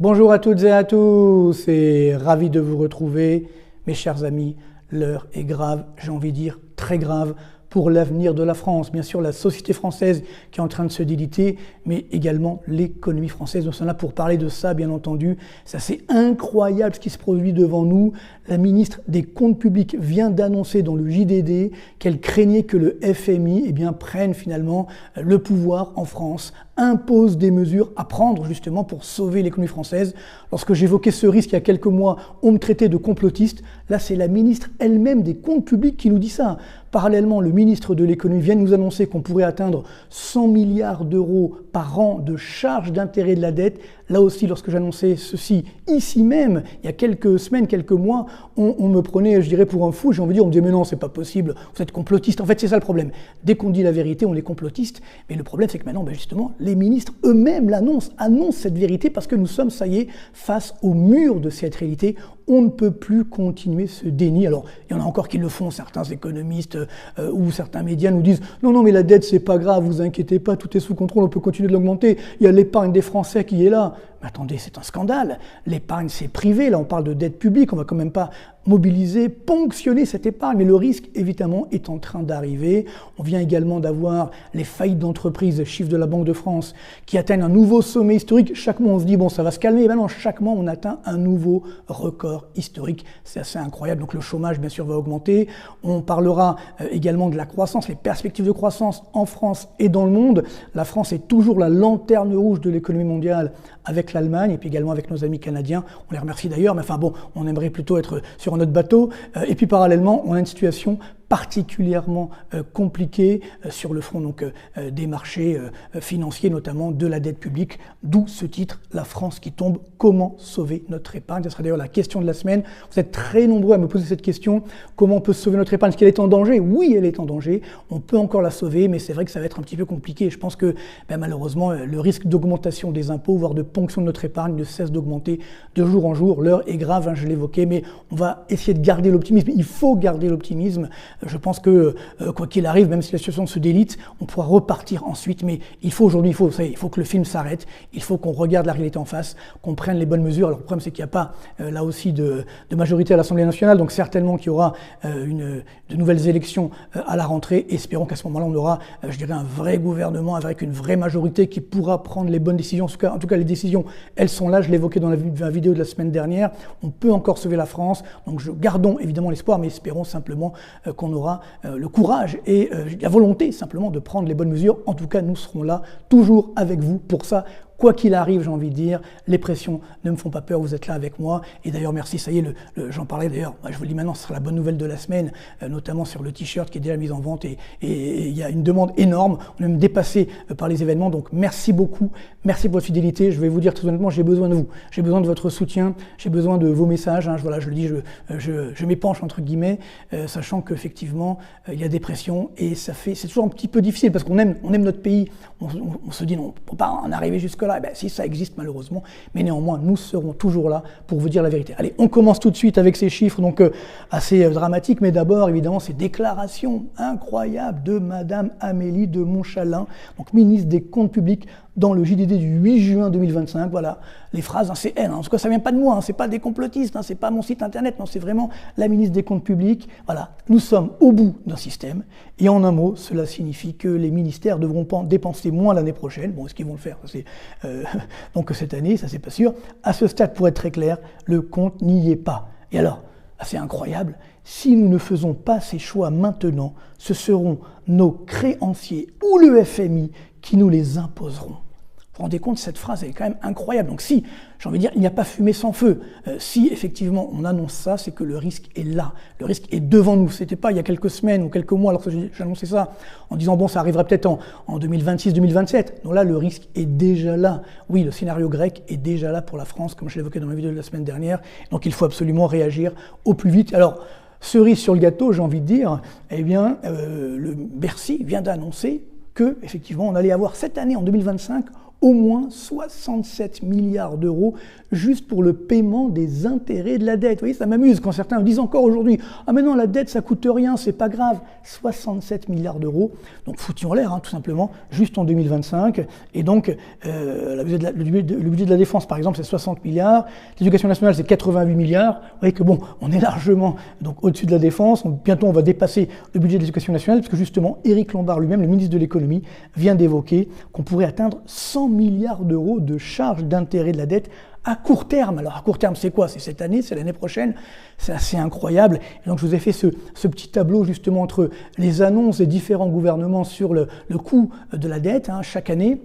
Bonjour à toutes et à tous, et ravi de vous retrouver. Mes chers amis, l'heure est grave, j'ai envie de dire très grave, pour l'avenir de la France. Bien sûr, la société française qui est en train de se déliter, mais également l'économie française. Nous sommes là pour parler de ça, bien entendu. C'est assez incroyable ce qui se produit devant nous. La ministre des Comptes publics vient d'annoncer dans le JDD qu'elle craignait que le FMI prenne finalement le pouvoir en France, impose des mesures à prendre justement pour sauver l'économie française. Lorsque j'évoquais ce risque il y a quelques mois, on me traitait de complotiste. Là, c'est la ministre elle-même des Comptes publics qui nous dit ça. Parallèlement, le ministre de l'économie vient de nous annoncer qu'on pourrait atteindre 100 milliards d'euros par an de charges d'intérêt de la dette. Là aussi, lorsque j'annonçais ceci ici même, il y a quelques semaines, quelques mois, on me prenait, je dirais, pour un fou. J'ai envie de dire, on me disait, mais non, c'est pas possible, vous êtes complotiste. En fait, c'est ça le problème. Dès qu'on dit la vérité, on est complotiste. Mais le problème, c'est que maintenant, justement, les ministres eux-mêmes l'annoncent, annoncent cette vérité parce que nous sommes, ça y est, face au mur de cette réalité. On ne peut plus continuer ce déni. Alors, il y en a encore qui le font, certains économistes ou certains médias nous disent « Non, mais la dette, c'est pas grave, vous inquiétez pas, tout est sous contrôle, on peut continuer de l'augmenter. Il y a l'épargne des Français qui est là. » Mais attendez, c'est un scandale. L'épargne, c'est privé. Là, on parle de dette publique. On va quand même pas mobiliser, ponctionner cette épargne. Mais le risque, évidemment, est en train d'arriver. On vient également d'avoir les faillites d'entreprises, chiffres de la Banque de France, qui atteignent un nouveau sommet historique. Chaque mois, on se dit, bon, ça va se calmer. Et maintenant, chaque mois, on atteint un nouveau record historique. C'est assez incroyable. Donc, le chômage, bien sûr, va augmenter. On parlera également de la croissance, les perspectives de croissance en France et dans le monde. La France est toujours la lanterne rouge de l'économie mondiale avec l'Allemagne et puis également avec nos amis canadiens. On les remercie d'ailleurs, mais enfin bon, on aimerait plutôt être sur un autre bateau. Et puis parallèlement, on a une situation particulièrement compliquée sur le front donc, des marchés financiers, notamment de la dette publique, d'où ce titre, La France qui tombe, comment sauver notre épargne? Ce sera d'ailleurs la question de la semaine. Vous êtes très nombreux à me poser cette question, comment on peut sauver notre épargne? Est-ce qu'elle est en danger? Oui, elle est en danger, on peut encore la sauver, mais c'est vrai que ça va être un petit peu compliqué. Je pense que malheureusement, le risque d'augmentation des impôts, voire de ponction de notre épargne ne cesse d'augmenter de jour en jour. L'heure est grave, je l'évoquais, mais on va essayer de garder l'optimisme. Il faut garder l'optimisme. Je pense que, quoi qu'il arrive, même si la situation se délite, on pourra repartir ensuite. Mais il faut aujourd'hui, il faut que le film s'arrête. Il faut qu'on regarde la réalité en face, qu'on prenne les bonnes mesures. Alors le problème, c'est qu'il n'y a pas, là aussi, de majorité à l'Assemblée nationale. Donc certainement qu'il y aura de nouvelles élections à la rentrée. Espérons qu'à ce moment-là, on aura, je dirais, un vrai gouvernement avec une vraie majorité qui pourra prendre les bonnes décisions. En tout cas, les décisions, elles sont là. Je l'évoquais dans la vidéo de la semaine dernière. On peut encore sauver la France. Donc gardons évidemment l'espoir, mais espérons simplement qu'on aura le courage et la volonté simplement de prendre les bonnes mesures. En tout cas, nous serons là, toujours avec vous pour ça. Quoi qu'il arrive, j'ai envie de dire, les pressions ne me font pas peur, vous êtes là avec moi. Et d'ailleurs, merci, ça y est, j'en parlais d'ailleurs, je vous le dis maintenant, ce sera la bonne nouvelle de la semaine, notamment sur le t-shirt qui est déjà mis en vente et il y a une demande énorme, on est même dépassé par les événements. Donc merci beaucoup, merci pour votre fidélité. Je vais vous dire tout honnêtement, j'ai besoin de vous, j'ai besoin de votre soutien, j'ai besoin de vos messages. Voilà, je le dis, je m'épanche entre guillemets, sachant qu'effectivement, il y a des pressions et c'est toujours un petit peu difficile parce qu'on aime notre pays, on se dit non, on ne peut pas en arriver jusque-là. Si ça existe malheureusement, mais néanmoins nous serons toujours là pour vous dire la vérité. Allez, on commence tout de suite avec ces chiffres donc assez dramatiques, mais d'abord évidemment ces déclarations incroyables de Madame Amélie de Montchalin, donc ministre des Comptes publics, dans le JDD du 8 juin 2025, voilà, les phrases, c'est elle, en tout cas ça vient pas de moi, c'est pas des complotistes, c'est pas mon site internet, non, c'est vraiment la ministre des Comptes publics, voilà, nous sommes au bout d'un système, et en un mot, cela signifie que les ministères devront dépenser moins l'année prochaine, bon, est-ce qu'ils vont le faire, donc cette année, ça c'est pas sûr, à ce stade, pour être très clair, le compte n'y est pas, et alors, assez incroyable, si nous ne faisons pas ces choix maintenant, ce seront nos créanciers ou le FMI qui nous les imposeront. Vous vous rendez compte, cette phrase elle est quand même incroyable. Donc si, j'ai envie de dire, il n'y a pas fumée sans feu. Si effectivement on annonce ça, c'est que le risque est là. Le risque est devant nous. C'était pas il y a quelques semaines ou quelques mois alors que j'ai annoncé ça en disant bon, ça arriverait peut-être en 2026-2027. Non, là le risque est déjà là. Oui, le scénario grec est déjà là pour la France, comme je l'évoquais dans ma vidéo de la semaine dernière. Donc il faut absolument réagir au plus vite. Alors, cerise sur le gâteau, j'ai envie de dire, le Bercy vient d'annoncer que, effectivement, on allait avoir cette année, en 2025, au moins 67 milliards d'euros juste pour le paiement des intérêts de la dette. Vous voyez, ça m'amuse quand certains me disent encore aujourd'hui « Ah mais non, la dette, ça coûte rien, c'est pas grave ». 67 milliards d'euros, donc foutus en l'air, tout simplement, juste en 2025. Et donc, le budget de la défense, par exemple, c'est 60 milliards. L'éducation nationale, c'est 88 milliards. Vous voyez que bon, on est largement donc, au-dessus de la défense. Bientôt, on va dépasser le budget de l'éducation nationale, parce que justement, Éric Lombard lui-même, le ministre de l'économie, vient d'évoquer qu'on pourrait atteindre 100 milliards d'euros de charges d'intérêt de la dette à court terme. Alors à court terme, c'est quoi? C'est cette année, c'est l'année prochaine. C'est assez incroyable. Et donc je vous ai fait ce petit tableau justement entre les annonces des différents gouvernements sur le coût de la dette chaque année.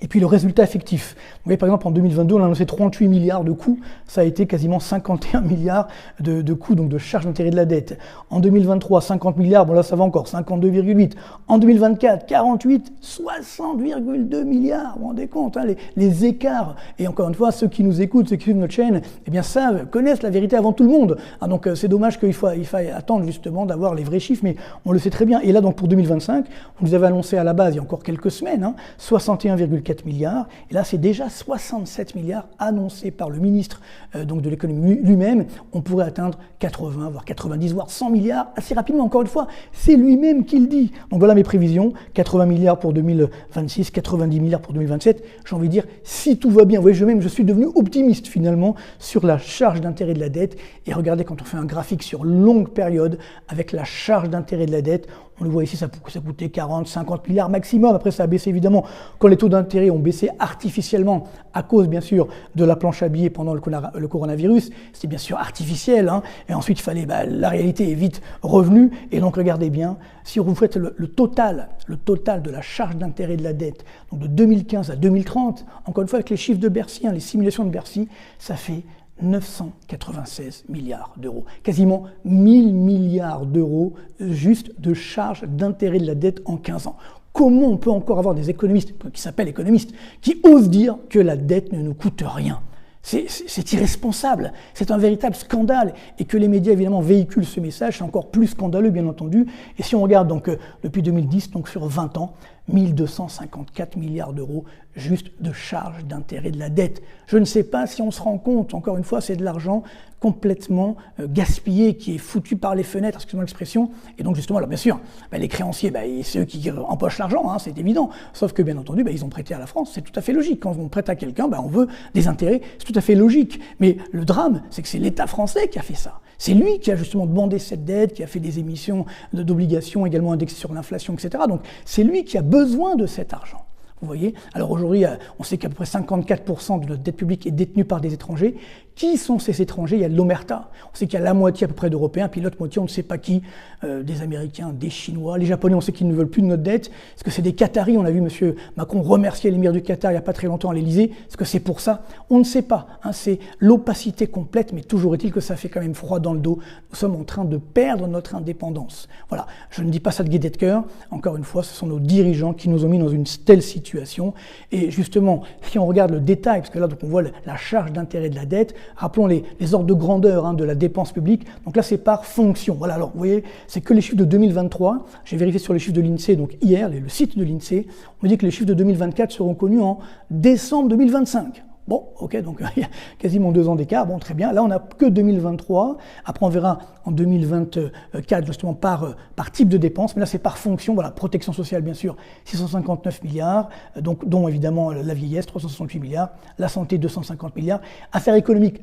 Et puis le résultat effectif. Vous voyez, par exemple, en 2022, on a annoncé 38 milliards de coûts. Ça a été quasiment 51 milliards de coûts, donc de charges d'intérêt de la dette. En 2023, 50 milliards, bon là ça va encore, 52,8. En 2024, 48, 60,2 milliards. Vous vous rendez compte, les écarts. Et encore une fois, ceux qui nous écoutent, ceux qui suivent notre chaîne, eh bien savent, connaissent la vérité avant tout le monde. Donc c'est dommage qu'il faille attendre justement d'avoir les vrais chiffres, mais on le sait très bien. Et là, donc pour 2025, on nous avait annoncé à la base, il y a encore quelques semaines, 61,4 milliards. Et là, c'est déjà 67 milliards annoncés par le ministre donc de l'économie lui-même. On pourrait atteindre 80, voire 90, voire 100 milliards assez rapidement. Encore une fois, c'est lui-même qui le dit. Donc voilà mes prévisions. 80 milliards pour 2026, 90 milliards pour 2027. J'ai envie de dire, si tout va bien, vous voyez, je suis devenu optimiste finalement sur la charge d'intérêt de la dette. Et regardez, quand on fait un graphique sur longue période avec la charge d'intérêt de la dette, on le voit ici, ça coûtait 40, 50 milliards maximum. Après, ça a baissé évidemment quand les taux d'intérêt ont baissé artificiellement à cause, bien sûr, de la planche à billets pendant le coronavirus. C'était bien sûr artificiel. Et ensuite, il fallait, la réalité est vite revenue. Et donc, regardez bien, si vous faites le total de la charge d'intérêt de la dette, donc de 2015 à 2030, encore une fois, avec les chiffres de Bercy, les simulations de Bercy, ça fait 996 milliards d'euros, quasiment 1000 milliards d'euros juste de charges d'intérêt de la dette en 15 ans. Comment on peut encore avoir des économistes, qui s'appellent économistes, qui osent dire que la dette ne nous coûte rien? C'est irresponsable, c'est un véritable scandale. Et que les médias, évidemment, véhiculent ce message, c'est encore plus scandaleux, bien entendu. Et si on regarde donc depuis 2010, donc sur 20 ans, 1254 milliards d'euros juste de charges d'intérêt de la dette. Je ne sais pas si on se rend compte, encore une fois, c'est de l'argent complètement gaspillé, qui est foutu par les fenêtres, excusez-moi l'expression. Et donc justement, alors bien sûr, les créanciers, c'est eux qui empochent l'argent, c'est évident. Sauf que bien entendu, ils ont prêté à la France, c'est tout à fait logique. Quand on prête à quelqu'un, on veut des intérêts, c'est tout à fait logique. Mais le drame, c'est que c'est l'État français qui a fait ça. C'est lui qui a justement demandé cette dette, qui a fait des émissions d'obligations également indexées sur l'inflation, etc. Donc c'est lui qui a besoin de cet argent. Vous voyez? Alors aujourd'hui, on sait qu'à peu près 54% de notre dette publique est détenue par des étrangers. Qui sont ces étrangers? Il y a de l'omerta. On sait qu'il y a la moitié à peu près d'Européens, puis l'autre moitié, on ne sait pas qui, des Américains, des Chinois. Les Japonais, on sait qu'ils ne veulent plus de notre dette. Est-ce que c'est des Qataris? On a vu M. Macron remercier l'émir du Qatar il n'y a pas très longtemps à l'Élysée. Est-ce que c'est pour ça? On ne sait pas. C'est l'opacité complète, mais toujours est-il que ça fait quand même froid dans le dos. Nous sommes en train de perdre notre indépendance. Voilà. Je ne dis pas ça de gaieté de cœur. Encore une fois, ce sont nos dirigeants qui nous ont mis dans une telle situation. Et justement, si on regarde le détail, parce que là, donc, on voit la charge d'intérêt de la dette, rappelons les ordres de grandeur de la dépense publique. Donc là, c'est par fonction. Voilà, alors vous voyez, c'est que les chiffres de 2023. J'ai vérifié sur les chiffres de l'INSEE, donc hier, le site de l'INSEE. On me dit que les chiffres de 2024 seront connus en décembre 2025. Bon, ok, donc il y a quasiment 2 ans d'écart, bon, très bien. Là, on n'a que 2023. Après, on verra en 2024, justement, par type de dépenses. Mais là, c'est par fonction. Voilà, protection sociale, bien sûr, 659 milliards, donc, dont évidemment la vieillesse, 368 milliards, la santé, 250 milliards, affaires économiques,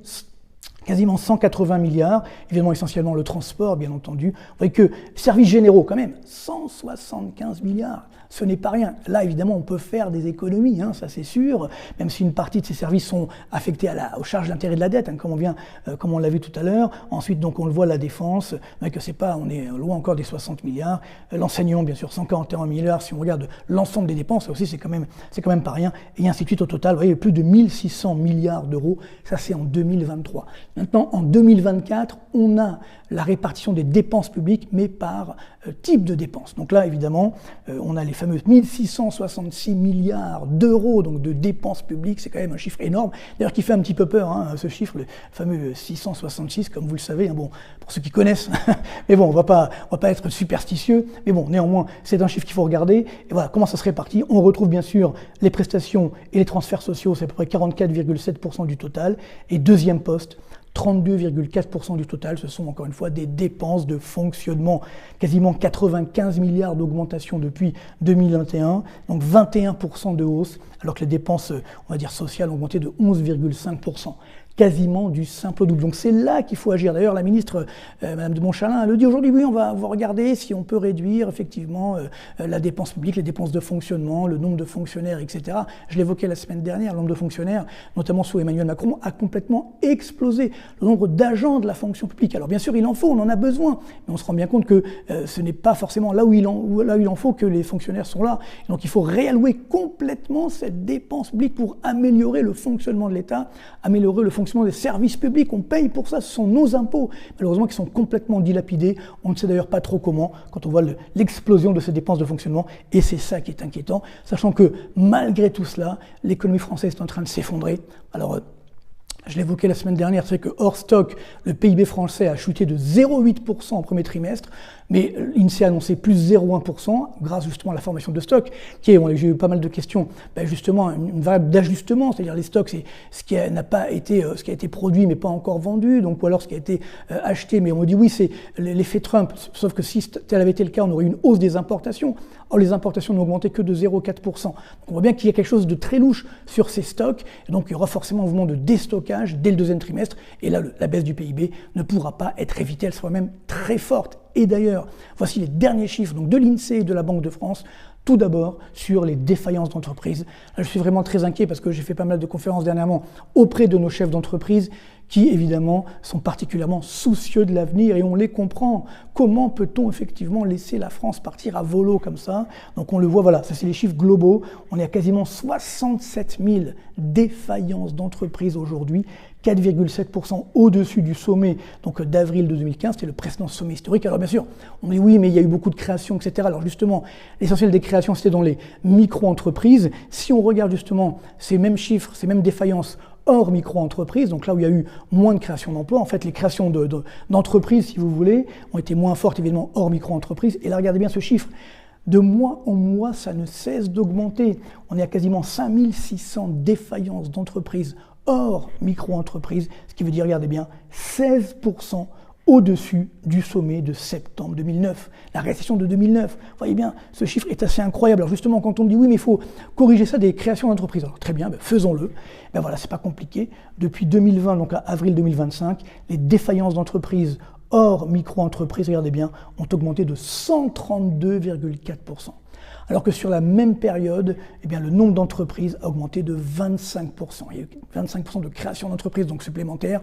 quasiment 180 milliards, évidemment essentiellement le transport, bien entendu. Vous voyez que services généraux, quand même, 175 milliards, ce n'est pas rien. Là, évidemment, on peut faire des économies, ça c'est sûr, même si une partie de ces services sont affectés aux charges d'intérêt de la dette, comme on l'a vu tout à l'heure. Ensuite, donc, on le voit, la défense, que c'est pas, on est loin encore des 60 milliards. L'enseignement, bien sûr, 141 milliards. Si on regarde l'ensemble des dépenses, ça aussi, c'est quand même pas rien. Et ainsi de suite, au total, vous voyez, plus de 1600 milliards d'euros. Ça, c'est en 2023. Maintenant, en 2024, on a la répartition des dépenses publiques, mais par type de dépenses. Donc là, évidemment, on a les fameux 1666 milliards d'euros donc de dépenses publiques, c'est quand même un chiffre énorme, d'ailleurs qui fait un petit peu peur, hein, ce chiffre, le fameux 666, comme vous le savez, hein, bon, pour ceux qui connaissent, mais bon, on va pas être superstitieux, mais bon, néanmoins, c'est un chiffre qu'il faut regarder, et voilà, comment ça se répartit. On retrouve bien sûr les prestations et les transferts sociaux, c'est à peu près 44,7% du total, et deuxième poste, 32,4% du total, ce sont encore une fois des dépenses de fonctionnement. Quasiment 95 milliards d'augmentation depuis 2021, donc 21% de hausse, alors que les dépenses, on va dire sociales, ont augmenté de 11,5%. Quasiment du simple au double. Donc c'est là qu'il faut agir. D'ailleurs, la ministre, Madame de Montchalin, elle le dit aujourd'hui, oui, on va regarder si on peut réduire effectivement la dépense publique, les dépenses de fonctionnement, le nombre de fonctionnaires, etc. Je l'évoquais la semaine dernière, le nombre de fonctionnaires, notamment sous Emmanuel Macron, a complètement explosé. Le nombre d'agents de la fonction publique. Alors bien sûr, il en faut, on en a besoin, mais on se rend bien compte que ce n'est pas forcément là où il en faut que les fonctionnaires sont là. Donc il faut réallouer complètement cette dépense publique pour améliorer le fonctionnement de l'État, améliorer le fonctionnement des services publics, on paye pour ça, ce sont nos impôts, malheureusement qui sont complètement dilapidés, on ne sait d'ailleurs pas trop comment, quand on voit l'explosion de ces dépenses de fonctionnement, et c'est ça qui est inquiétant, sachant que malgré tout cela, l'économie française est en train de s'effondrer. Alors, je l'évoquais la semaine dernière, c'est que hors stock, le PIB français a chuté de 0,8% en premier trimestre, mais l'INSEE a annoncé plus 0,1% grâce justement à la formation de stock, qui est, j'ai eu pas mal de questions, justement une variable d'ajustement, c'est-à-dire les stocks, c'est ce qui n'a pas été, ce qui a été produit mais pas encore vendu, donc ou alors ce qui a été acheté, mais on me dit oui, c'est l'effet Trump, sauf que si tel avait été le cas, on aurait eu une hausse des importations. Or, les importations n'ont augmenté que de 0,4%. Donc on voit bien qu'il y a quelque chose de très louche sur ces stocks, et donc il y aura forcément un mouvement de déstockage dès le deuxième trimestre, et là, la baisse du PIB ne pourra pas être évitée, elle sera même très forte. Et d'ailleurs, voici les derniers chiffres donc, de l'INSEE et de la Banque de France. Tout d'abord, sur les défaillances d'entreprise. Là, je suis vraiment très inquiet parce que j'ai fait pas mal de conférences dernièrement auprès de nos chefs d'entreprise qui, évidemment, sont particulièrement soucieux de l'avenir et on les comprend. Comment peut-on effectivement laisser la France partir à volo comme ça? Donc on le voit, voilà, ça c'est les chiffres globaux. On est à quasiment 67 000 défaillances d'entreprises aujourd'hui, 4,7% au-dessus du sommet d'avril de 2015, c'était le précédent sommet historique. Alors bien sûr, on dit oui, mais il y a eu beaucoup de créations, etc. Alors justement, l'essentiel des créations, c'était dans les micro-entreprises. Si on regarde justement ces mêmes chiffres, ces mêmes défaillances hors micro-entreprises, donc là où il y a eu moins de création d'emplois, en fait les créations d'entreprises, si vous voulez, ont été moins fortes évidemment hors micro-entreprises. Et là, regardez bien ce chiffre. De mois en mois, ça ne cesse d'augmenter. On est à quasiment 5600 défaillances d'entreprises hors micro-entreprises, ce qui veut dire, regardez bien, 16% au-dessus du sommet de septembre 2009, la récession de 2009. Vous voyez bien, ce chiffre est assez incroyable. Alors justement, quand on me dit oui, mais il faut corriger ça des créations d'entreprises, alors très bien, faisons-le. Ben voilà, c'est pas compliqué. Depuis 2020, donc à avril 2025, les défaillances d'entreprises hors micro-entreprises, regardez bien, ont augmenté de 132,4%. Alors que sur la même période, eh bien, le nombre d'entreprises a augmenté de 25%. Il y a eu 25% de création d'entreprises donc supplémentaires,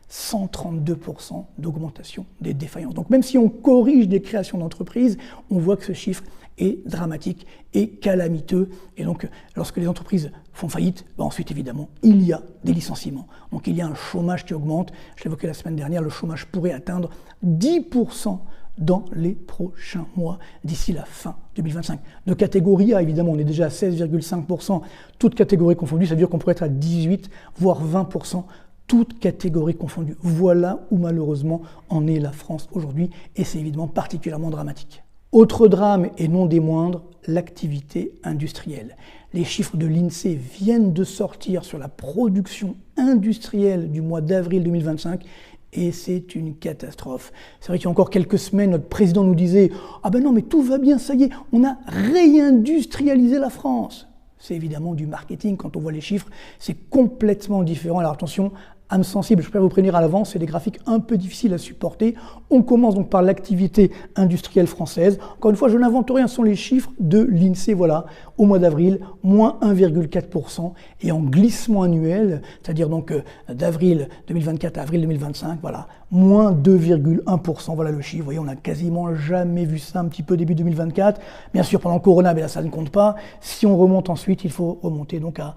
132% d'augmentation des défaillances. Donc même si on corrige des créations d'entreprises, on voit que ce chiffre est dramatique et calamiteux. Et donc lorsque les entreprises font faillite, ensuite évidemment, il y a des licenciements. Donc il y a un chômage qui augmente. Je l'évoquais la semaine dernière, le chômage pourrait atteindre 10% dans les prochains mois, d'ici la fin 2025. De catégorie A, évidemment, on est déjà à 16,5%, toutes catégories confondues, ça veut dire qu'on pourrait être à 18, voire 20%, toutes catégories confondues. Voilà où malheureusement en est la France aujourd'hui, et c'est évidemment particulièrement dramatique. Autre drame, et non des moindres, l'activité industrielle. Les chiffres de l'INSEE viennent de sortir sur la production industrielle du mois d'avril 2025, et c'est une catastrophe. C'est vrai qu'il y a encore quelques semaines, notre président nous disait « Ah ben non, mais tout va bien, ça y est, on a réindustrialisé la France ». C'est évidemment du marketing, quand on voit les chiffres, c'est complètement différent. Alors attention, âme sensible, je préfère vous prévenir à l'avance, c'est des graphiques un peu difficiles à supporter. On commence donc par l'activité industrielle française. Encore une fois, je n'invente rien, ce sont les chiffres de l'INSEE, voilà, au mois d'avril, moins 1,4%, et en glissement annuel, c'est-à-dire donc d'avril 2024 à avril 2025, voilà, moins 2,1%, voilà le chiffre. Vous voyez, on n'a quasiment jamais vu ça, un petit peu début 2024. Bien sûr, pendant le Corona, mais là, ça ne compte pas. Si on remonte ensuite, il faut remonter donc à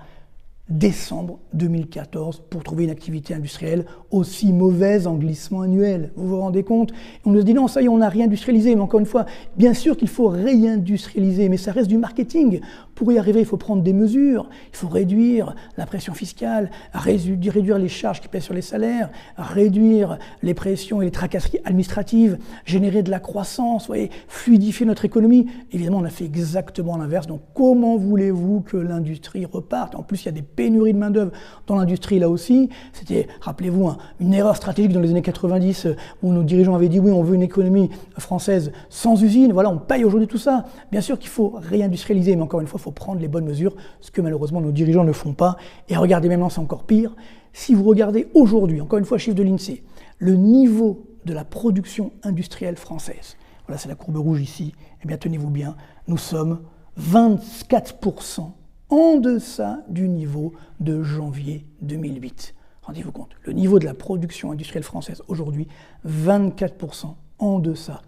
décembre 2014 pour trouver une activité industrielle aussi mauvaise en glissement annuel. Vous vous rendez compte? On nous dit non, ça y est, on n'a réindustrialisé. Mais encore une fois, bien sûr qu'il faut réindustrialiser, mais ça reste du marketing. Pour y arriver, il faut prendre des mesures. Il faut réduire la pression fiscale, réduire les charges qui pèsent sur les salaires, réduire les pressions et les tracasseries administratives, générer de la croissance, voyez, fluidifier notre économie. Évidemment, on a fait exactement l'inverse. Donc, comment voulez-vous que l'industrie reparte? En plus, il y a des pénuries de main-d'œuvre dans l'industrie là aussi. C'était, rappelez-vous, une erreur stratégique dans les années 90 où nos dirigeants avaient dit oui, on veut une économie française sans usine. Voilà, on paye aujourd'hui tout ça. Bien sûr qu'il faut réindustrialiser, mais encore une fois, il faut prendre les bonnes mesures, ce que malheureusement nos dirigeants ne font pas. Et regardez, maintenant, c'est encore pire. Si vous regardez aujourd'hui, encore une fois, chiffre de l'INSEE, le niveau de la production industrielle française, voilà, c'est la courbe rouge ici, eh bien, tenez-vous bien, nous sommes 24% en deçà du niveau de janvier 2008. Rendez-vous compte, le niveau de la production industrielle française aujourd'hui, 24% en deçà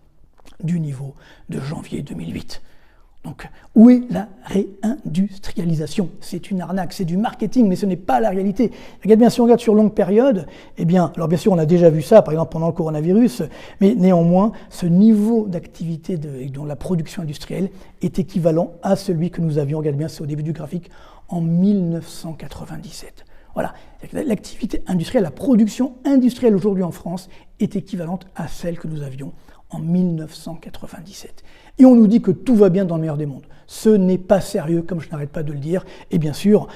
du niveau de janvier 2008. Donc, où est la réindustrialisation? C'est une arnaque, c'est du marketing, mais ce n'est pas la réalité. Regardez bien, si on regarde sur longue période, eh bien, alors bien sûr, on a déjà vu ça, par exemple, pendant le coronavirus, mais néanmoins, ce niveau d'activité dont la production industrielle est équivalent à celui que nous avions, regardez bien, c'est au début du graphique, en 1997. Voilà, l'activité industrielle, la production industrielle aujourd'hui en France est équivalente à celle que nous avions en 1997. Et on nous dit que tout va bien dans le meilleur des mondes. Ce n'est pas sérieux, comme je n'arrête pas de le dire. Et bien sûr,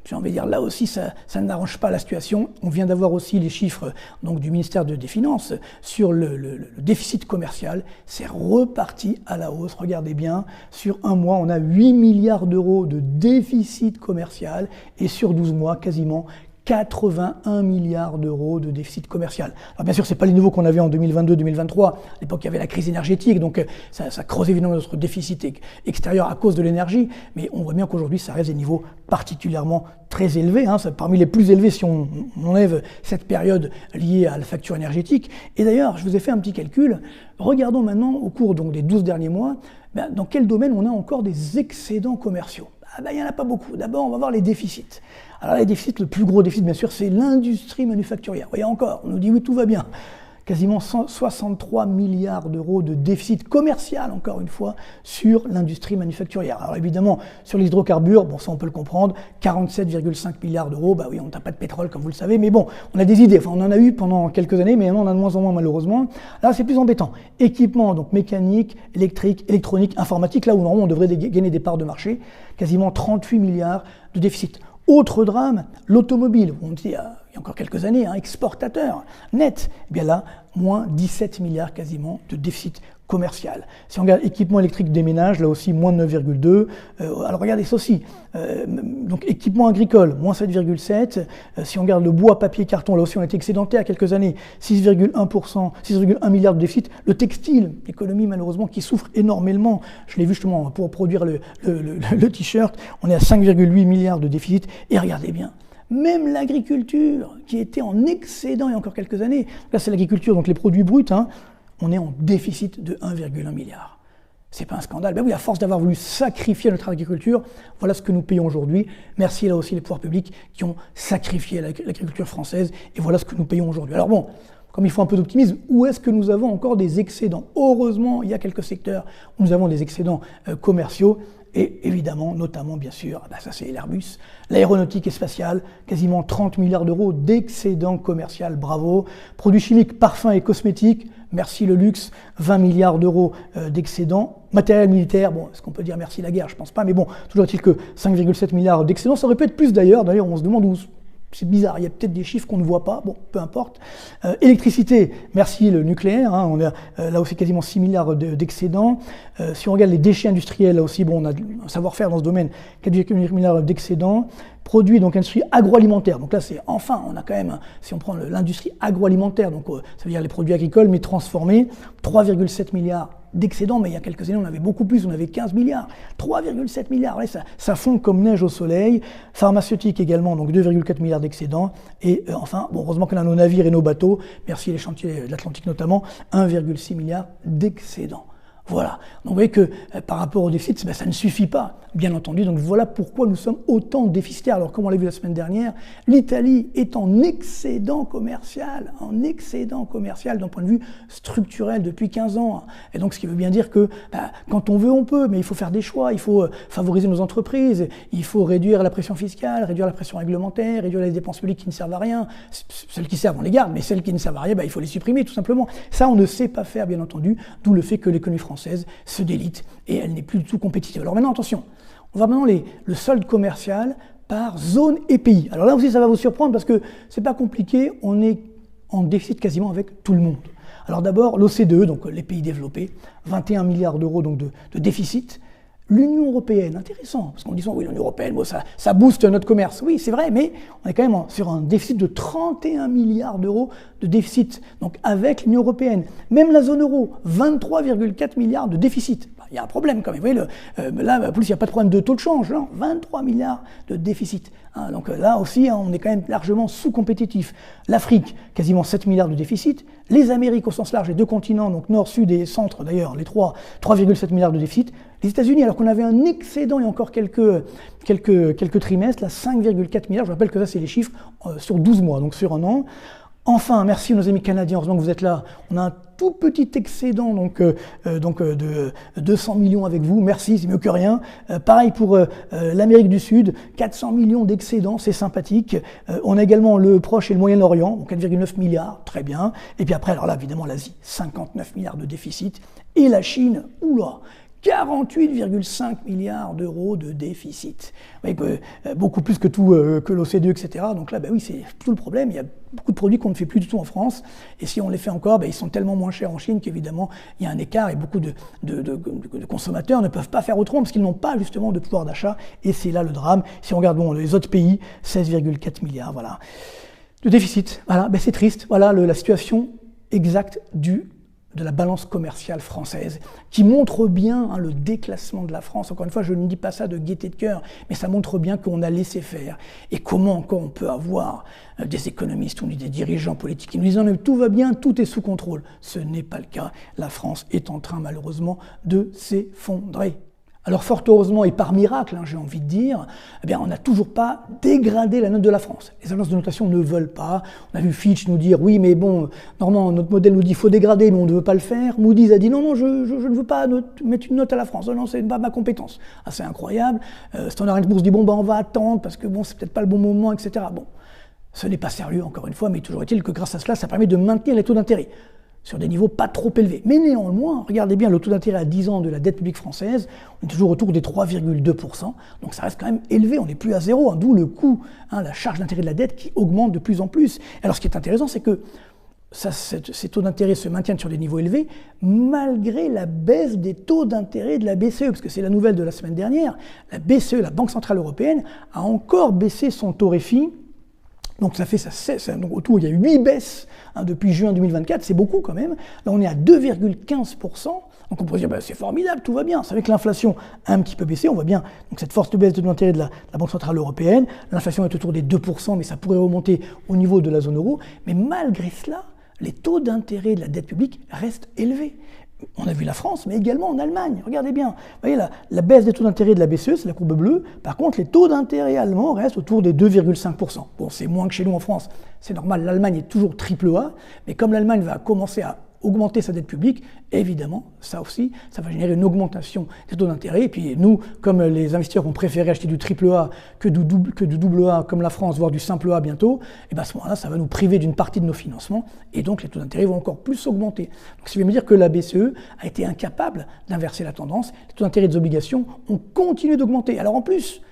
j'ai envie de dire, là aussi, ça n'arrange pas la situation. On vient d'avoir aussi les chiffres donc, du ministère des Finances sur le déficit commercial. C'est reparti à la hausse. Regardez bien, sur un mois, on a 8 milliards d'euros de déficit commercial et sur 12 mois, quasiment 81 milliards d'euros de déficit commercial. Alors bien sûr, ce n'est pas les niveaux qu'on avait en 2022-2023. À l'époque, il y avait la crise énergétique, donc ça creuse évidemment notre déficit extérieur à cause de l'énergie, mais on voit bien qu'aujourd'hui, ça reste des niveaux particulièrement très élevés, parmi les plus élevés si on enlève cette période liée à la facture énergétique. Et d'ailleurs, je vous ai fait un petit calcul. Regardons maintenant, au cours donc, des 12 derniers mois, dans quel domaine on a encore des excédents commerciaux. Il n'y en a pas beaucoup. D'abord, on va voir les déficits. Alors les déficits, le plus gros déficit, bien sûr, c'est l'industrie manufacturière. Vous voyez encore, on nous dit oui, tout va bien. Quasiment 63 milliards d'euros de déficit commercial, encore une fois, sur l'industrie manufacturière. Alors évidemment, sur les hydrocarbures, bon, ça on peut le comprendre, 47,5 milliards d'euros, bah oui, on n'a pas de pétrole, comme vous le savez, mais bon, on a des idées. Enfin, on en a eu pendant quelques années, mais maintenant on en a de moins en moins, malheureusement. Là, c'est plus embêtant. Équipement, donc mécanique, électrique, électronique, informatique, là où normalement on devrait gagner des parts de marché, quasiment 38 milliards de déficit. Autre drame, l'automobile. On dit, il y a encore quelques années, exportateur net. Eh bien là, moins 17 milliards quasiment de déficit commercial. Si on regarde équipement électrique des ménages, là aussi, moins 9,2. Alors regardez ça aussi. Donc équipement agricole, moins 7,7. Si on regarde le bois, papier, carton, là aussi, on était excédentaire quelques années, 6,1%, 6,1 milliards de déficit. Le textile, l'économie malheureusement qui souffre énormément. Je l'ai vu justement pour produire le t-shirt. On est à 5,8 milliards de déficit. Et regardez bien. Même l'agriculture, qui était en excédent il y a encore quelques années, là c'est l'agriculture, donc les produits bruts, on est en déficit de 1,1 milliard. C'est pas un scandale. Ben oui, à force d'avoir voulu sacrifier notre agriculture, voilà ce que nous payons aujourd'hui. Merci là aussi les pouvoirs publics qui ont sacrifié l'agriculture française, et voilà ce que nous payons aujourd'hui. Alors bon, comme il faut un peu d'optimisme, où est-ce que nous avons encore des excédents? Heureusement, il y a quelques secteurs où nous avons des excédents commerciaux. Et évidemment, notamment, bien sûr, ça c'est l'Airbus, l'aéronautique et spatiale, quasiment 30 milliards d'euros d'excédent commercial, bravo. Produits chimiques, parfums et cosmétiques, merci le luxe, 20 milliards d'euros d'excédent. Matériel militaire, bon, est-ce qu'on peut dire merci la guerre? Je pense pas, mais bon, toujours est-il que 5,7 milliards d'excédent, ça aurait pu être plus d'ailleurs. D'ailleurs, on se demande où. C'est bizarre, il y a peut-être des chiffres qu'on ne voit pas, bon, peu importe. Électricité, merci le nucléaire, on a là aussi quasiment 6 milliards d'excédents. Si on regarde les déchets industriels, là aussi, bon, on a un savoir-faire dans ce domaine, 4,8 milliards d'excédents. Produits, donc industrie agroalimentaire, donc là c'est enfin, on a quand même, si on prend l'industrie agroalimentaire, donc ça veut dire les produits agricoles mais transformés, 3,7 milliards d'excédents, mais il y a quelques années on avait beaucoup plus, on avait 15 milliards, 3,7 milliards, là, ça fond comme neige au soleil. Pharmaceutique également, donc 2,4 milliards d'excédents, et enfin, bon, heureusement qu'on a nos navires et nos bateaux, merci les chantiers de l'Atlantique notamment, 1,6 milliard d'excédents. Voilà. Donc vous voyez que par rapport au déficit, ça ne suffit pas, bien entendu. Donc voilà pourquoi nous sommes autant déficitaires. Alors comme on l'a vu la semaine dernière, l'Italie est en excédent commercial d'un point de vue structurel depuis 15 ans. Et donc ce qui veut bien dire que quand on veut, on peut, mais il faut faire des choix, il faut favoriser nos entreprises, il faut réduire la pression fiscale, réduire la pression réglementaire, réduire les dépenses publiques qui ne servent à rien. Celles qui servent, on les garde, mais celles qui ne servent à rien, il faut les supprimer tout simplement. Ça, on ne sait pas faire, bien entendu, d'où le fait que l'économie française se délite et elle n'est plus du tout compétitive. Alors maintenant, attention, on va maintenant le solde commercial par zone et pays. Alors là aussi, ça va vous surprendre parce que c'est pas compliqué, on est en déficit quasiment avec tout le monde. Alors d'abord, l'OCDE, donc les pays développés, 21 milliards d'euros donc de déficit. L'Union européenne, intéressant, parce qu'on dit souvent, oui, l'Union européenne, bon, ça booste notre commerce. Oui, c'est vrai, mais on est quand même sur un déficit de 31 milliards d'euros de déficit, donc avec l'Union européenne. Même la zone euro, 23,4 milliards de déficit. Il y a un problème quand même. Vous voyez, là, en plus, il n'y a pas de problème de taux de change, non, 23 milliards de déficit. Donc là aussi, on est quand même largement sous-compétitif. L'Afrique, quasiment 7 milliards de déficit. Les Amériques au sens large, les deux continents, donc nord, sud et centre d'ailleurs, les 3,7 milliards de déficit. Les États-Unis, alors qu'on avait un excédent il y a encore quelques trimestres, là 5,4 milliards, je rappelle que ça c'est les chiffres sur 12 mois, donc sur un an. Enfin, merci nos amis canadiens, heureusement que vous êtes là. On a un tout petit excédent de 200 millions avec vous, merci, c'est mieux que rien. Pareil pour l'Amérique du Sud, 400 millions d'excédents, c'est sympathique. On a également le Proche et le Moyen-Orient, 4,9 milliards, très bien. Et puis après, alors là, évidemment, l'Asie, 59 milliards de déficit. Et la Chine, oula, 48,5 milliards d'euros de déficit. Vous voyez, beaucoup plus que l'OCDE, etc. Donc là, oui, c'est tout le problème. Il y a beaucoup de produits qu'on ne fait plus du tout en France. Et si on les fait encore, ils sont tellement moins chers en Chine qu'évidemment, il y a un écart et beaucoup de consommateurs ne peuvent pas faire autrement parce qu'ils n'ont pas justement de pouvoir d'achat. Et c'est là le drame. Si on regarde les autres pays, 16,4 milliards, voilà, de déficit. Voilà, c'est triste. Voilà la situation exacte de la balance commerciale française, qui montre bien le déclassement de la France. Encore une fois, je ne dis pas ça de gaieté de cœur, mais ça montre bien qu'on a laissé faire. Et comment encore on peut avoir des économistes ou des dirigeants politiques qui nous disent « tout va bien, tout est sous contrôle ». Ce n'est pas le cas. La France est en train malheureusement de s'effondrer. Alors fort heureusement et par miracle, j'ai envie de dire, on n'a toujours pas dégradé la note de la France. Les agences de notation ne veulent pas. On a vu Fitch nous dire oui mais bon, normalement notre modèle nous dit qu'il faut dégrader mais on ne veut pas le faire. Moody's a dit non, je ne veux pas mettre une note à la France, non, c'est pas ma compétence. C'est incroyable. Standard & Poor's dit on va attendre parce que c'est peut-être pas le bon moment, etc. Bon, ce n'est pas sérieux encore une fois, mais toujours est-il que grâce à cela, ça permet de maintenir les taux d'intérêt sur des niveaux pas trop élevés. Mais néanmoins, regardez bien le taux d'intérêt à 10 ans de la dette publique française, on est toujours autour des 3,2%, donc ça reste quand même élevé, on n'est plus à zéro, d'où le coût, la charge d'intérêt de la dette qui augmente de plus en plus. Alors ce qui est intéressant, c'est que ces taux d'intérêt se maintiennent sur des niveaux élevés, malgré la baisse des taux d'intérêt de la BCE, parce que c'est la nouvelle de la semaine dernière, la BCE, la Banque Centrale Européenne, a encore baissé son taux réfi. Donc ça fait donc autour, il y a eu 8 baisses depuis juin 2024, c'est beaucoup quand même. Là on est à 2,15%, donc on pourrait dire c'est formidable, tout va bien. C'est vrai que l'inflation a un petit peu baissé, on voit bien donc cette force de baisse de l'intérêt de la Banque Centrale Européenne. L'inflation est autour des 2%, mais ça pourrait remonter au niveau de la zone euro. Mais malgré cela, les taux d'intérêt de la dette publique restent élevés. On a vu la France, mais également en Allemagne. Regardez bien. Vous voyez, la baisse des taux d'intérêt de la BCE, c'est la courbe bleue. Par contre, les taux d'intérêt allemands restent autour des 2,5%. Bon, c'est moins que chez nous en France. C'est normal, l'Allemagne est toujours triple A. Mais comme l'Allemagne va commencer à augmenter sa dette publique, évidemment, ça aussi, ça va générer une augmentation des taux d'intérêt. Et puis nous, comme les investisseurs ont préféré acheter du triple A que du double A, comme la France, voire du simple A bientôt, et à ce moment-là, ça va nous priver d'une partie de nos financements, et donc les taux d'intérêt vont encore plus augmenter. Donc ça veut me dire que la BCE a été incapable d'inverser la tendance. Les taux d'intérêt des obligations ont continué d'augmenter. Alors en plus,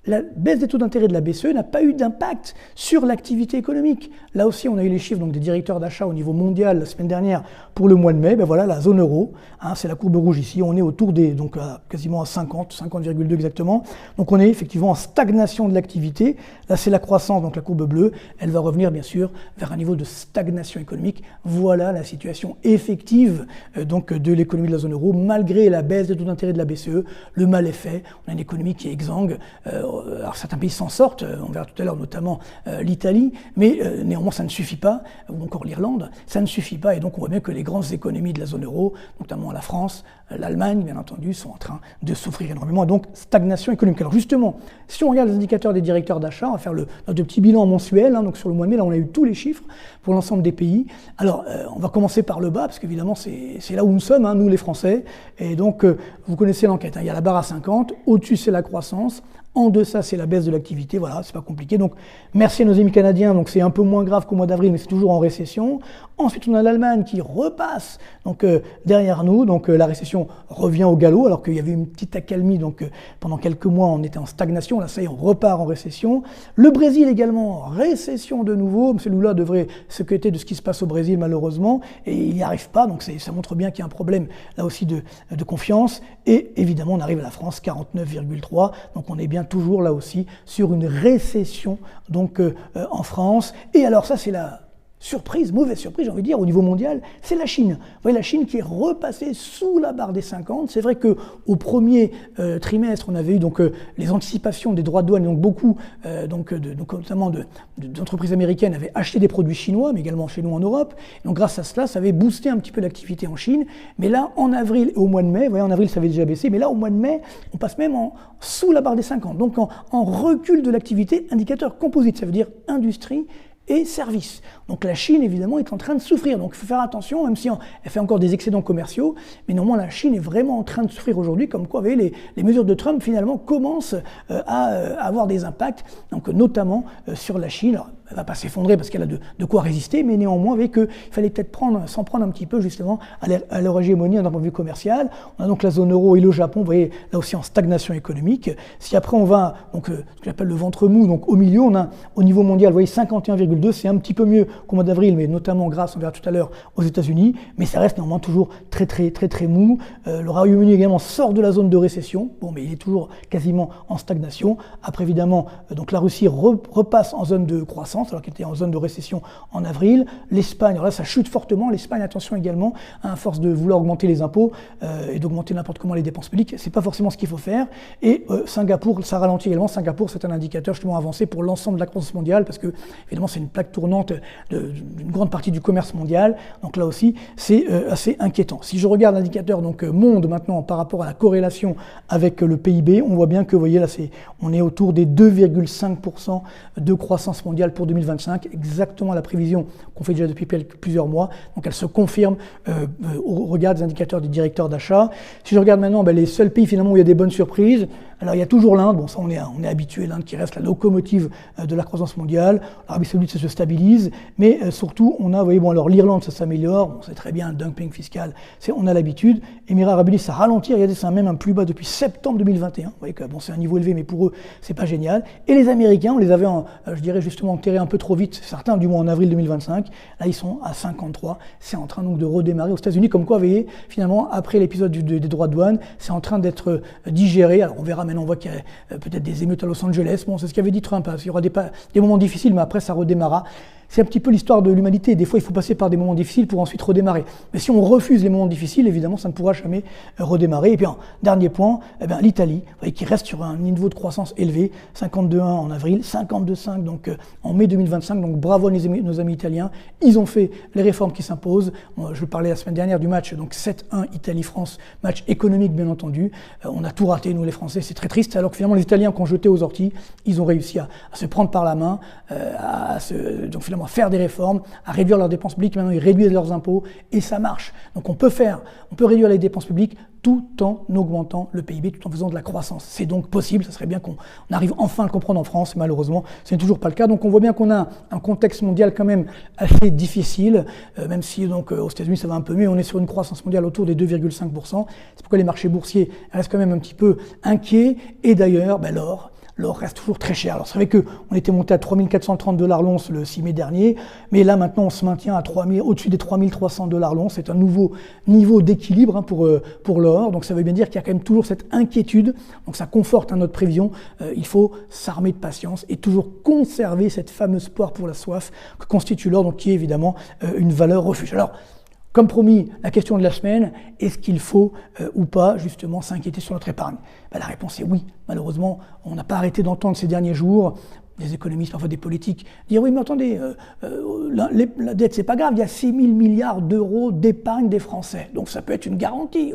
la baisse des taux d'intérêt de la BCE n'a pas eu d'impact sur l'activité économique. Là aussi, on a eu les chiffres des directeurs d'achat au niveau mondial la semaine dernière pour le mois de mai. Voilà, la zone euro, c'est la courbe rouge ici. On est autour quasiment à 50,2 exactement. Donc on est effectivement en stagnation de l'activité. Là, c'est la croissance, donc la courbe bleue. Elle va revenir bien sûr vers un niveau de stagnation économique. Voilà la situation effective de l'économie de la zone euro. Malgré la baisse des taux d'intérêt de la BCE, le mal est fait. On a une économie qui est exsangue. alors certains pays s'en sortent, on verra tout à l'heure notamment l'Italie, mais néanmoins ça ne suffit pas, ou encore l'Irlande, ça ne suffit pas, et donc on voit bien que les grandes économies de la zone euro, notamment la France, l'Allemagne bien entendu, sont en train de souffrir énormément, et donc stagnation économique. Alors justement, si on regarde les indicateurs des directeurs d'achat, on va faire notre petit bilan mensuel, donc sur le mois de mai, là on a eu tous les chiffres pour l'ensemble des pays. Alors on va commencer par le bas, parce qu'évidemment c'est là où nous sommes, nous les Français, et donc vous connaissez l'enquête, il y a la barre à 50, au-dessus c'est la croissance, en deçà, c'est la baisse de l'activité, voilà, c'est pas compliqué. Donc, merci à nos amis canadiens, donc c'est un peu moins grave qu'au mois d'avril, mais c'est toujours en récession. Ensuite, on a l'Allemagne qui repasse donc, derrière nous, donc la récession revient au galop, alors qu'il y avait une petite accalmie, donc pendant quelques mois, on était en stagnation, là, ça y est, on repart en récession. Le Brésil également, récession de nouveau, M. Lula devrait s'inquiéter de ce qui se passe au Brésil, malheureusement, et il n'y arrive pas, donc ça montre bien qu'il y a un problème, là aussi, de confiance. Et évidemment, on arrive à la France, 49,3, donc on est bien toujours là aussi sur une récession donc en France. Et alors ça c'est la surprise, mauvaise surprise j'ai envie de dire au niveau mondial, c'est la Chine. Vous voyez la Chine qui est repassée sous la barre des 50. C'est vrai qu'au premier trimestre on avait eu donc les anticipations des droits de douane, donc beaucoup notamment d'entreprises américaines avaient acheté des produits chinois, mais également chez nous en Europe. Donc grâce à cela, ça avait boosté un petit peu l'activité en Chine. Mais là, en avril et au mois de mai, vous voyez en avril ça avait déjà baissé, mais là au mois de mai, on passe même sous la barre des 50. Donc en recul de l'activité, indicateur composite, ça veut dire industrie et services. Donc la Chine, évidemment, est en train de souffrir. Donc il faut faire attention, même si elle fait encore des excédents commerciaux, mais néanmoins la Chine est vraiment en train de souffrir aujourd'hui, comme quoi, vous voyez, les mesures de Trump, finalement, commencent à avoir des impacts, donc notamment sur la Chine. Alors, elle ne va pas s'effondrer parce qu'elle a de quoi résister, mais néanmoins, vous voyez qu'il fallait peut-être s'en prendre un petit peu, justement, à leur hégémonie d'un point de vue commercial. On a donc la zone euro et le Japon, vous voyez, là aussi en stagnation économique. Si après on va, donc, ce que j'appelle le ventre mou, donc au milieu, on a au niveau mondial, vous voyez, 51,2, c'est un petit peu mieux qu'au mois d'avril, mais notamment grâce, on verra tout à l'heure, aux États-Unis, mais ça reste néanmoins toujours très mou. Le Royaume-Uni également sort de la zone de récession, bon, mais il est toujours quasiment en stagnation. Après, évidemment, donc la Russie repasse en zone de croissance, alors qu'elle était en zone de récession en avril. L'Espagne, alors là, ça chute fortement. L'Espagne, attention également, à force de vouloir augmenter les impôts et d'augmenter n'importe comment les dépenses publiques, c'est pas forcément ce qu'il faut faire. Et Singapour, ça ralentit également. Singapour, c'est un indicateur justement avancé pour l'ensemble de la croissance mondiale, parce que, évidemment, c'est une plaque tournante d'une grande partie du commerce mondial. Donc là aussi, c'est assez inquiétant. Si je regarde l'indicateur donc monde maintenant par rapport à la corrélation avec le PIB, on voit bien que, vous voyez, là, on est autour des 2,5% de croissance mondiale pour 2025, exactement la prévision qu'on fait déjà depuis plusieurs mois. Donc elle se confirme au regard des indicateurs des directeurs d'achat. Si je regarde maintenant les seuls pays finalement où il y a des bonnes surprises, alors il y a toujours l'Inde, bon ça on est habitué, l'Inde qui reste la locomotive de la croissance mondiale, l'Arabie Saoudite ça se stabilise, mais surtout on a, vous voyez, bon alors l'Irlande ça s'améliore, bon, c'est très bien, le dumping fiscal, on a l'habitude, Émirats Arabes Unis ça ralentit, regardez c'est même un plus bas depuis septembre 2021, vous voyez que bon c'est un niveau élevé mais pour eux c'est pas génial, et les Américains on les avait je dirais justement enterrés un peu trop vite, certains du moins en avril 2025, là ils sont à 53, c'est en train donc de redémarrer aux États-Unis, comme quoi vous voyez finalement après l'épisode des droits de douane, c'est en train d'être digéré, alors on verra maintenant, on voit qu'il y a peut-être des émeutes à Los Angeles, bon c'est ce qu'avait dit Trump, il y aura des moments difficiles mais après ça redémarrera. C'est un petit peu l'histoire de l'humanité. Des fois, il faut passer par des moments difficiles pour ensuite redémarrer. Mais si on refuse les moments difficiles, évidemment, ça ne pourra jamais redémarrer. Et puis, un dernier point, l'Italie, vous voyez, qui reste sur un niveau de croissance élevé, 52,1 en avril, 52,5 donc en mai 2025. Donc, bravo à nos amis italiens. Ils ont fait les réformes qui s'imposent. Je parlais la semaine dernière du match, donc 7-1 Italie-France, match économique, bien entendu. On a tout raté, nous les Français, c'est très triste. Alors que finalement, les Italiens, qui ont jeté aux orties, ils ont réussi à se prendre par la main, donc finalement, à faire des réformes, à réduire leurs dépenses publiques, maintenant ils réduisent leurs impôts, et ça marche. Donc on peut réduire les dépenses publiques tout en augmentant le PIB, tout en faisant de la croissance. C'est donc possible, ça serait bien qu'on arrive enfin à le comprendre en France, malheureusement, ce n'est toujours pas le cas. Donc on voit bien qu'on a un contexte mondial quand même assez difficile, même si donc aux États-Unis ça va un peu mieux, on est sur une croissance mondiale autour des 2,5%. C'est pourquoi les marchés boursiers restent quand même un petit peu inquiets, et d'ailleurs, l'or reste toujours très cher. Alors c'est vrai qu'on était monté à 3430 $ l'once le 6 mai dernier, mais là maintenant on se maintient à au-dessus des 3300 $ l'once. C'est un nouveau niveau d'équilibre pour l'or. Donc ça veut bien dire qu'il y a quand même toujours cette inquiétude. Donc ça conforte notre prévision. Il faut s'armer de patience et toujours conserver cette fameuse poire pour la soif que constitue l'or, donc qui est évidemment une valeur refuge. Alors Comme promis, la question de la semaine, est-ce qu'il faut ou pas justement s'inquiéter sur notre épargne? Ben, la réponse est oui. Malheureusement, on n'a pas arrêté d'entendre ces derniers jours des économistes, parfois des politiques, dire oui mais attendez, la dette c'est pas grave, il y a 6 000 milliards d'euros d'épargne des Français, donc ça peut être une garantie.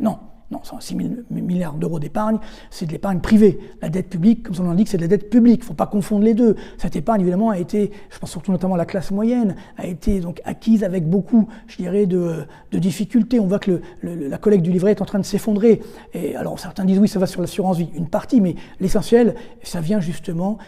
Non. Non, 6 000 milliards d'euros d'épargne, c'est de l'épargne privée. La dette publique, comme son nom l'indique, c'est de la dette publique. Il ne faut pas confondre les deux. Cette épargne, évidemment, a été, je pense surtout notamment à la classe moyenne, a été donc acquise avec beaucoup, je dirais, de difficultés. On voit que la collecte du livret est en train de s'effondrer. Et alors, certains disent oui, ça va sur l'assurance vie, une partie, mais l'essentiel, ça vient justement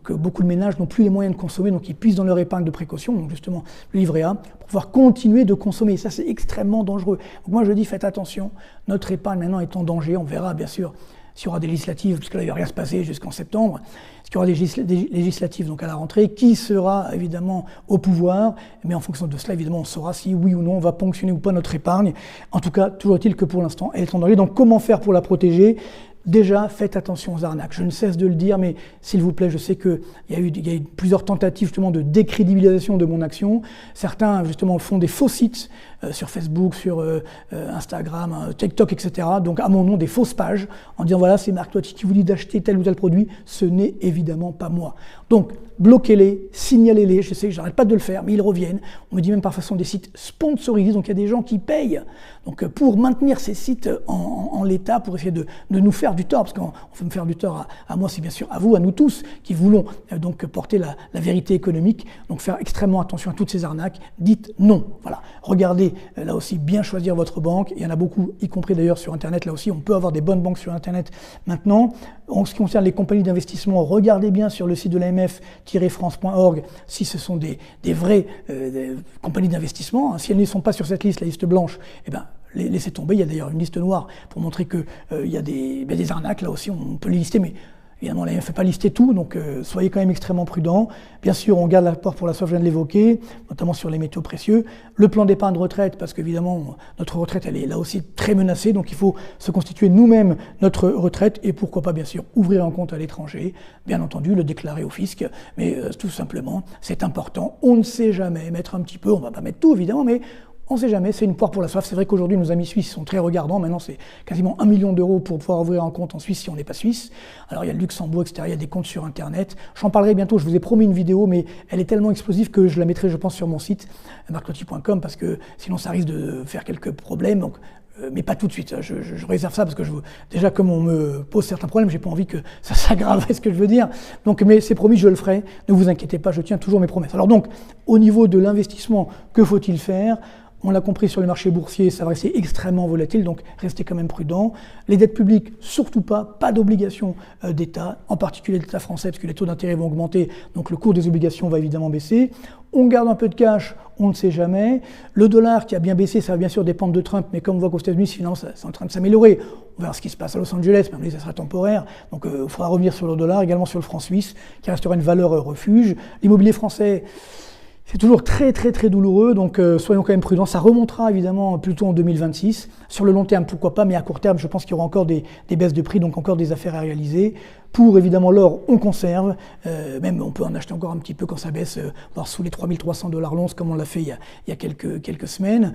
que beaucoup de ménages n'ont plus les moyens de consommer, donc ils puissent dans leur épargne de précaution, donc justement le livret A, pour pouvoir continuer de consommer. Et ça, c'est extrêmement dangereux. Donc moi, je dis, faites attention, notre épargne maintenant est en danger. On verra bien sûr s'il y aura des législatives, puisque là il ne va rien se passer jusqu'en septembre, s'il y aura des législatives donc à la rentrée, qui sera évidemment au pouvoir, mais en fonction de cela évidemment on saura si oui ou non on va ponctionner ou pas notre épargne. En tout cas, toujours est-il que pour l'instant elle est en danger. Donc comment faire pour la protéger? Déjà, faites attention aux arnaques. Je ne cesse de le dire, mais s'il vous plaît, je sais qu'il y a eu plusieurs tentatives justement de décrédibilisation de mon action. Certains justement font des faux sites sur Facebook, sur Instagram, TikTok, etc. Donc à mon nom, des fausses pages en disant voilà, c'est Marc Toiti qui vous dit d'acheter tel ou tel produit. Ce n'est évidemment pas moi. Donc bloquez-les, signalez-les. Je sais que j'arrête pas de le faire, mais ils reviennent. On me dit même parfois ce sont des sites sponsorisés, donc il y a des gens qui payent. Donc pour maintenir ces sites en l'état, pour essayer de nous faire du tort, parce qu'on veut me faire du tort à moi, c'est bien sûr à vous, à nous tous, qui voulons donc porter la vérité économique. Donc faire extrêmement attention à toutes ces arnaques. Dites non. Voilà. Regardez là aussi bien choisir votre banque. Il y en a beaucoup, y compris d'ailleurs sur Internet. Là aussi, on peut avoir des bonnes banques sur Internet maintenant. En ce qui concerne les compagnies d'investissement, regardez bien sur le site de l'AMF-France.org si ce sont des vraies compagnies d'investissement. Si elles ne sont pas sur cette liste, la liste blanche, eh ben, laissez tomber. Il y a d'ailleurs une liste noire pour montrer qu'il y a des arnaques. Là aussi, on peut les lister, mais évidemment, l'AMF ne fait pas lister tout, donc soyez quand même extrêmement prudents. Bien sûr, on garde l'apport pour la soif, je viens de l'évoquer, notamment sur les métaux précieux. Le plan d'épargne retraite, parce qu'évidemment, notre retraite, elle est là aussi très menacée, donc il faut se constituer nous-mêmes notre retraite, et pourquoi pas, bien sûr, ouvrir un compte à l'étranger, bien entendu, le déclarer au fisc, mais tout simplement, c'est important. On ne sait jamais, mettre un petit peu, on ne va pas mettre tout, évidemment, mais on ne sait jamais, c'est une poire pour la soif. C'est vrai qu'aujourd'hui, nos amis suisses sont très regardants. Maintenant, c'est quasiment 1 million d'euros pour pouvoir ouvrir un compte en Suisse si on n'est pas suisse. Alors, il y a le Luxembourg, etc. Il y a des comptes sur Internet. J'en parlerai bientôt. Je vous ai promis une vidéo, mais elle est tellement explosive que je la mettrai, je pense, sur mon site, marctoiti.com, parce que sinon, ça risque de faire quelques problèmes. Donc, mais pas tout de suite. Je réserve ça parce que déjà, comme on me pose certains problèmes, j'ai pas envie que ça s'aggrave, ce que je veux dire. Donc, mais c'est promis, je le ferai. Ne vous inquiétez pas, je tiens toujours mes promesses. Alors donc, au niveau de l'investissement, que faut-il faire ? On l'a compris sur les marchés boursiers, ça va rester extrêmement volatile, donc restez quand même prudents. Les dettes publiques, surtout pas d'obligations d'État, en particulier l'État français, parce que les taux d'intérêt vont augmenter, donc le cours des obligations va évidemment baisser. On garde un peu de cash, on ne sait jamais. Le dollar qui a bien baissé, ça va bien sûr dépendre de Trump, mais comme on voit qu'aux États-Unis, finalement, c'est en train de s'améliorer. On verra ce qui se passe à Los Angeles, mais ça sera temporaire. Donc il faudra revenir sur le dollar, également sur le franc suisse, qui restera une valeur refuge. L'immobilier français, c'est toujours très douloureux, donc soyons quand même prudents. Ça remontera évidemment plutôt en 2026. Sur le long terme, pourquoi pas, mais à court terme, je pense qu'il y aura encore des baisses de prix, donc encore des affaires à réaliser. Pour évidemment l'or, on conserve, même on peut en acheter encore un petit peu quand ça baisse, voire sous les 3300 $ l'once, comme on l'a fait il y a quelques semaines.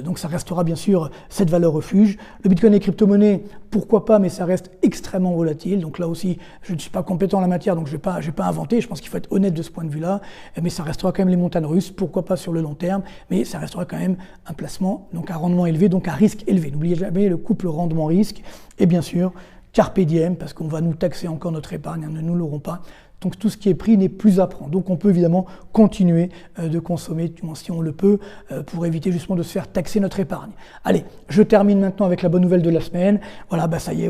Donc ça restera bien sûr cette valeur refuge. Le Bitcoin et les crypto-monnaies, pourquoi pas, mais ça reste extrêmement volatile. Donc là aussi, je ne suis pas compétent en la matière, donc je vais pas inventer. Je pense qu'il faut être honnête de ce point de vue-là, mais ça restera quand même les montagnes russes, pourquoi pas sur le long terme, mais ça restera quand même un placement donc à rendement élevé, donc à risque élevé. N'oubliez jamais le couple rendement-risque, et bien sûr, carpe diem, parce qu'on va nous taxer encore notre épargne, ne nous l'aurons pas. Donc tout ce qui est pris n'est plus à prendre. Donc on peut évidemment continuer de consommer, du moins si on le peut, pour éviter justement de se faire taxer notre épargne. Allez, je termine maintenant avec la bonne nouvelle de la semaine. Voilà, ça y est,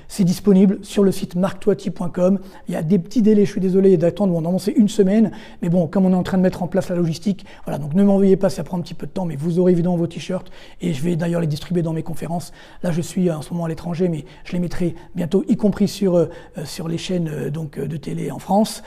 c'est disponible sur le site marctoiti.com. Il y a des petits délais, je suis désolé d'attendre, normalement c'est une semaine, mais bon, comme on est en train de mettre en place la logistique, voilà, donc ne m'envoyez pas, ça prend un petit peu de temps, mais vous aurez évidemment vos t-shirts, et je vais d'ailleurs les distribuer dans mes conférences. Là, je suis en ce moment à l'étranger, mais je les mettrai bientôt, y compris sur les chaînes de télé en France,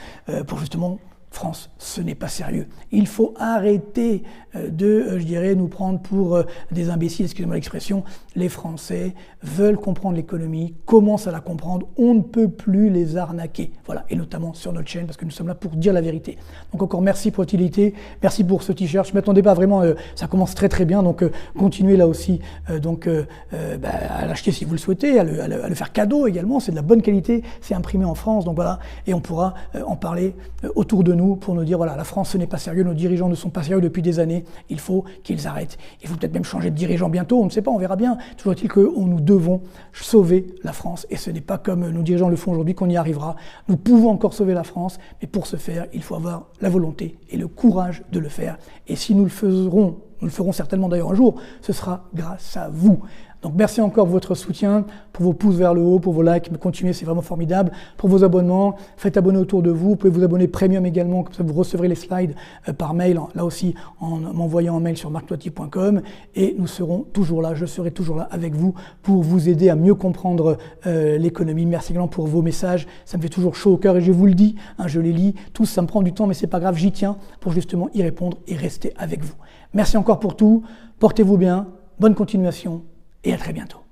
pour justement France, ce n'est pas sérieux. Il faut arrêter je dirais, nous prendre pour des imbéciles, excusez-moi l'expression. Les Français veulent comprendre l'économie, commencent à la comprendre, on ne peut plus les arnaquer. Voilà, et notamment sur notre chaîne, parce que nous sommes là pour dire la vérité. Donc encore merci pour l'utilité, merci pour ce t-shirt. Je ne m'attendais pas vraiment, ça commence très très bien, donc continuez là aussi à l'acheter si vous le souhaitez, à le faire cadeau également, c'est de la bonne qualité, c'est imprimé en France, donc voilà, et on pourra en parler autour de nous pour nous dire, voilà, la France ce n'est pas sérieux, nos dirigeants ne sont pas sérieux depuis des années, il faut qu'ils arrêtent. Il faut peut-être même changer de dirigeant bientôt, on ne sait pas, on verra bien. Toujours est-il que nous devons sauver la France, et ce n'est pas comme nos dirigeants le font aujourd'hui qu'on y arrivera. Nous pouvons encore sauver la France, mais pour ce faire, il faut avoir la volonté et le courage de le faire. Et si nous le ferons certainement d'ailleurs un jour, ce sera grâce à vous. Donc merci encore pour votre soutien, pour vos pouces vers le haut, pour vos likes, mais continuez, c'est vraiment formidable. Pour vos abonnements, faites abonner autour de vous, pouvez vous abonner premium également, comme ça vous recevrez les slides par mail, là aussi en m'envoyant un mail sur marctoitier.com, et nous serons toujours là, je serai toujours là avec vous pour vous aider à mieux comprendre l'économie. Merci également pour vos messages, ça me fait toujours chaud au cœur et je vous le dis, je les lis, tous ça me prend du temps mais c'est pas grave, j'y tiens pour justement y répondre et rester avec vous. Merci encore pour tout, portez-vous bien, bonne continuation. Et à très bientôt.